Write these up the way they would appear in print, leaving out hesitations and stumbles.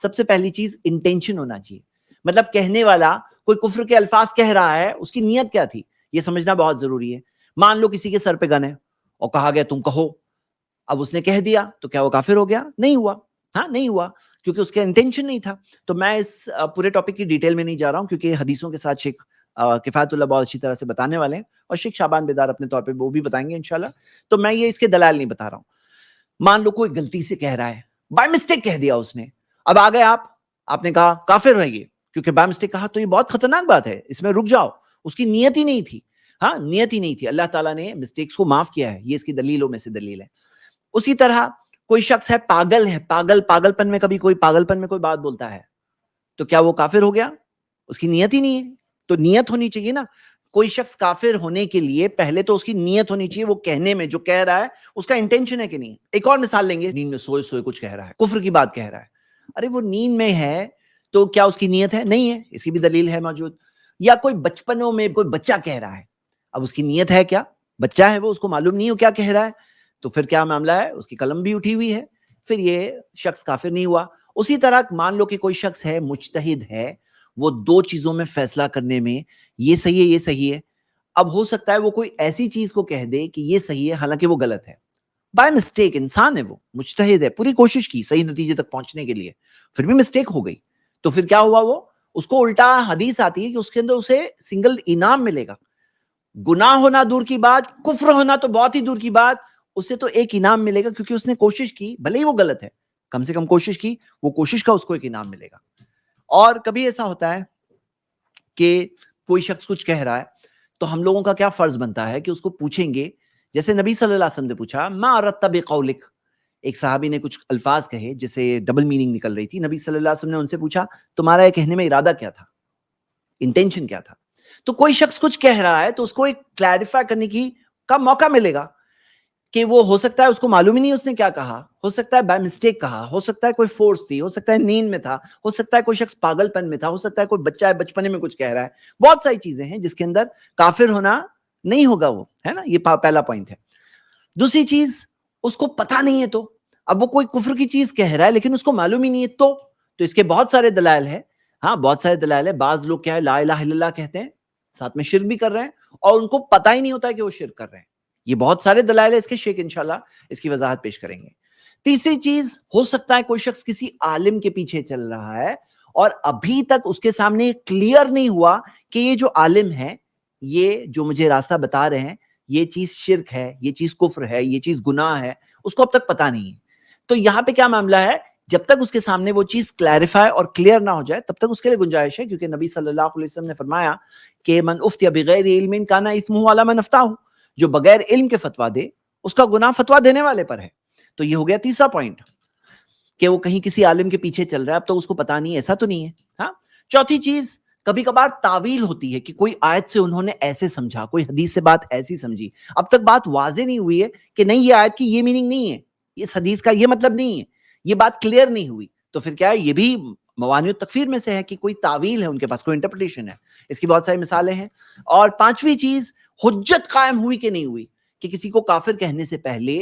سب سے پہلی چیز انٹینشن ہونا چاہیے. مطلب کہنے والا کوئی کفر کے الفاظ کہہ رہا ہے, اس کی نیت کیا تھی, یہ سمجھنا بہت ضروری ہے. مان لو کسی کے سر پہ گن ہے اور کہا گیا تم کہو, اب اس نے کہہ دیا تو کیا وہ کافر ہو گیا؟ نہیں ہوا. ہاں نہیں ہوا, کیونکہ اس کا انٹینشن نہیں تھا. تو میں اس پورے ٹاپک کی ڈیٹیل میں نہیں جا رہا ہوں, کیونکہ حدیثوں کے ساتھ شیخ کفایت اللہ بہت اچھی طرح سے بتانے والے ہیں, اور شیخ شعبان بیدار اپنے طور پہ وہ بھی بتائیں گے انشاءاللہ. تو میں یہ اس کے دلائل نہیں بتا رہا ہوں. مان لو کوئی غلطی سے کہہ رہا ہے, بائی مسٹیک کہہ دیا اس نے, اب آ گئے آپ نے کہا کافر ہے یہ, کیونکہ بائی مسٹیک کہا, تو یہ بہت خطرناک بات ہے, اس میں رک جاؤ, اس کی نیت ہی نہیں تھی. ہاں نیت ہی نہیں تھی, اللہ تعالیٰ نے مسٹیکس کو معاف کیا ہے, یہ اس کی دلیلوں میں سے دلیل ہے. اسی طرح کوئی شخص ہے پاگل ہے, پاگل پن میں کبھی کوئی پاگل پن میں کوئی بات بولتا ہے, تو کیا وہ کافر ہو گیا؟ اس کی نیت ہی نہیں ہے. تو نیت ہونی چاہیے نا. کوئی شخص کافر ہونے کے لیے پہلے تو اس کی نیت ہونی چاہیے, وہ کہنے میں جو کہہ رہا ہے اس کا انٹینشن ہے کہ نہیں. ایک اور مثال لیں گے, نیند میں سوئے سوئے کچھ کہہ رہا ہے, کفر کی بات کہہ رہا ہے. ارے وہ نیند میں ہے تو کیا اس کی نیت ہے؟ نہیں ہے, اس کی بھی دلیل ہے موجود. یا کوئی بچپنوں میں کوئی بچہ کہہ رہا ہے, اب اس کی نیت ہے کیا؟ بچہ ہے وہ, اس کو معلوم نہیں ہو کیا کہہ رہا ہے, تو پھر کیا معاملہ ہے, اس کی قلم بھی اٹھی ہوئی ہے, پھر یہ شخص کافر نہیں ہوا. اسی طرح مان لو کہ کوئی شخص ہے مجتہد ہے, وہ دو چیزوں میں فیصلہ کرنے میں یہ صحیح ہے یہ صحیح ہے, اب ہو سکتا ہے وہ کوئی ایسی چیز کو کہہ دے کہ یہ صحیح ہے حالانکہ وہ غلط ہے. بائی مسٹیک, انسان ہے وہ, مجتہد ہے, پوری کوشش کی صحیح نتیجے تک پہنچنے کے لیے, پھر بھی مسٹیک ہو گئی, تو پھر کیا ہوا, وہ اس کو الٹا حدیث آتی ہے کہ اس کے اندر اسے سنگل انعام ملے گا. گناہ ہونا دور کی بات, کفر ہونا تو بہت ہی دور کی بات, اسے تو ایک انعام ملے گا, کیونکہ اس نے کوشش کی, بھلے ہی وہ غلط ہے, کم سے کم کوشش کی, وہ کوشش کا اس کو ایک انعام ملے گا. اور کبھی ایسا ہوتا ہے کہ کوئی شخص کچھ کہہ رہا ہے, تو ہم لوگوں کا کیا فرض بنتا ہے کہ اس کو پوچھیں گے, جیسے نبی صلی اللہ علیہ وسلم نے پوچھا, ما اردت بقولک, ایک صحابی نے کچھ الفاظ کہے جسے ڈبل میننگ نکل رہی تھی, نبی صلی اللہ علیہ وسلم نے ان سے پوچھا تمہارا یہ کہنے میں ارادہ کیا تھا, انٹینشن کیا تھا. تو کوئی شخص کچھ کہہ رہا ہے تو اس کو ایک کلیریفائی کرنے کا موقع ملے گا, کہ وہ ہو سکتا ہے اس کو معلوم ہی نہیں اس نے کیا کہا, ہو سکتا ہے بائی مسٹیک کہا, ہو سکتا ہے کوئی فورس تھی, ہو سکتا ہے نیند میں تھا, ہو سکتا ہے کوئی شخص پاگل پن میں تھا, ہو سکتا ہے کوئی بچہ ہے بچپنے میں کچھ کہہ رہا ہے. بہت ساری چیزیں ہیں جس کے اندر کافر ہونا نہیں ہوگا وہ, ہے نا, یہ پہلا پوائنٹ ہے. دوسری چیز, اس کو پتہ نہیں ہے, تو اب وہ کوئی کفر کی چیز کہہ رہا ہے لیکن اس کو معلوم ہی نہیں ہے, تو اس کے بہت سارے دلائل ہیں. ہاں بہت سارے دلائل ہیں. بعض لوگ کیا ہے لا الہ الا اللہ کہتے ہیں, ساتھ میں شرک بھی کر رہے ہیں, اور ان کو پتہ ہی نہیں ہوتا ہے کہ وہ شرک کر رہے ہیں. یہ بہت سارے دلائل ہیں اس کے, شیخ انشاءاللہ اس کی وضاحت پیش کریں گے. تیسری چیز, ہو سکتا ہے کوئی شخص کسی عالم کے پیچھے چل رہا ہے اور ابھی تک اس کے سامنے کلیئر نہیں ہوا کہ یہ جو عالم ہے, یہ جو مجھے راستہ بتا رہے ہیں, یہ چیز شرک ہے, یہ چیز کفر ہے, یہ چیز گناہ ہے, اس کو اب تک پتہ نہیں ہے. تو یہاں پہ کیا معاملہ ہے, جب تک اس کے سامنے وہ چیز کلیریفائی اور کلیئر نہ ہو جائے تب تک اس کے لیے گنجائش ہے, کیونکہ نبی صلی اللہ علیہ وسلم نے فرمایا کہ من افتی بغیر علم کان اثمہ علی من افتاہ, جو بغیر علم کے فتوا دے اس کا گناہ فتوا دینے والے پر ہے. تو یہ ہو گیا تیسرا پوائنٹ, کہ وہ کہیں کسی عالم کے پیچھے چل رہا ہے, اب تو اس کو پتا نہیں, ایسا تو نہیں ہے. ہاں. چوتھی چیز, کبھی کبھار تعویل ہوتی ہے کہ کوئی آیت سے انہوں نے ایسے سمجھا, کوئی حدیث سے بات ایسی سمجھی, اب تک بات واضح نہیں ہوئی ہے کہ نہیں یہ آیت کی یہ میننگ نہیں ہے, اس حدیث کا یہ مطلب نہیں ہے, یہ بات کلیئر نہیں ہوئی, تو پھر کیا ہے, یہ بھی موانع التکفیر میں سے ہے کہ کوئی تعویل ہے ان کے پاس, کوئی انٹرپریٹیشن ہے. اس کی بہت ساری مثالیں ہیں. اور پانچویں چیز, حجت قائم ہوئی کہ نہیں ہوئی, کہ کسی کو کافر کہنے سے پہلے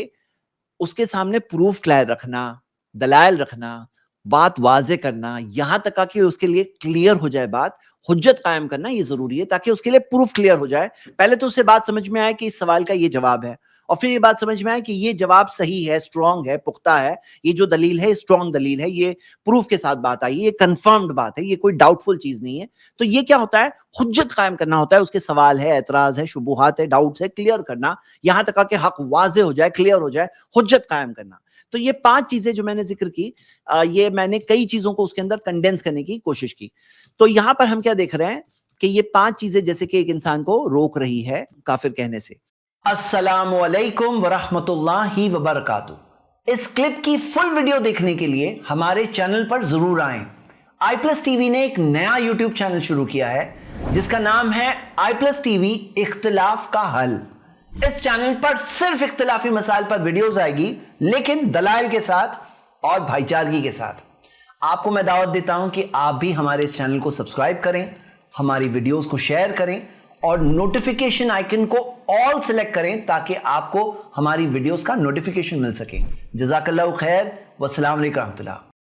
اس کے سامنے پروف کلیئر رکھنا, دلائل رکھنا, بات واضح کرنا, یہاں تک کہ اس کے لیے کلیئر ہو جائے بات, حجت قائم کرنا یہ ضروری ہے, تاکہ اس کے لیے پروف کلیئر ہو جائے. پہلے تو اسے بات سمجھ میں آئے کہ اس سوال کا یہ جواب ہے, اور پھر یہ بات سمجھ میں آئے کہ یہ جواب صحیح ہے, اسٹرانگ ہے, پختہ ہے, یہ جو دلیل ہے اسٹرانگ دلیل ہے, یہ پروف کے ساتھ بات آئی, یہ کنفرمڈ بات ہے, یہ کوئی ڈاؤٹ فل چیز نہیں ہے. تو یہ کیا ہوتا ہے, حجت قائم کرنا ہوتا ہے, اس کے سوال ہے, اعتراض ہے, شبہات ہے, ڈاؤٹس ہے, کلیئر کرنا, یہاں تک کہ حق واضح ہو جائے, کلیئر ہو جائے, حجت قائم کرنا. تو یہ 5 چیزیں جو میں نے ذکر کی, یہ میں نے کئی چیزوں کو اس کے اندر کنڈینس کرنے کی کوشش کی. تو یہاں پر ہم کیا دیکھ رہے ہیں کہ یہ 5 چیزیں جیسے کہ ایک انسان کو روک رہی ہے کافر کہنے سے. السلام علیکم ورحمۃ اللہ وبرکاتہ. اس کلپ کی فل ویڈیو دیکھنے کے لیے ہمارے چینل پر ضرور آئیں. آئی پلس ٹی وی نے ایک نیا یوٹیوب چینل شروع کیا ہے جس کا نام ہے آئی پلس ٹی وی اختلاف کا حل. اس چینل پر صرف اختلافی مسائل پر ویڈیوز آئے گی, لیکن دلائل کے ساتھ اور بھائی چارگی کے ساتھ. آپ کو میں دعوت دیتا ہوں کہ آپ بھی ہمارے اس چینل کو سبسکرائب کریں, ہماری ویڈیوز کو شیئر کریں, اور نوٹیفیکیشن آئیکن کو آل سلیکٹ کریں تاکہ آپ کو ہماری ویڈیوز کا نوٹیفیکیشن مل سکے. جزاک اللہ خیر, والسلام علیکم ورحمۃ اللہ.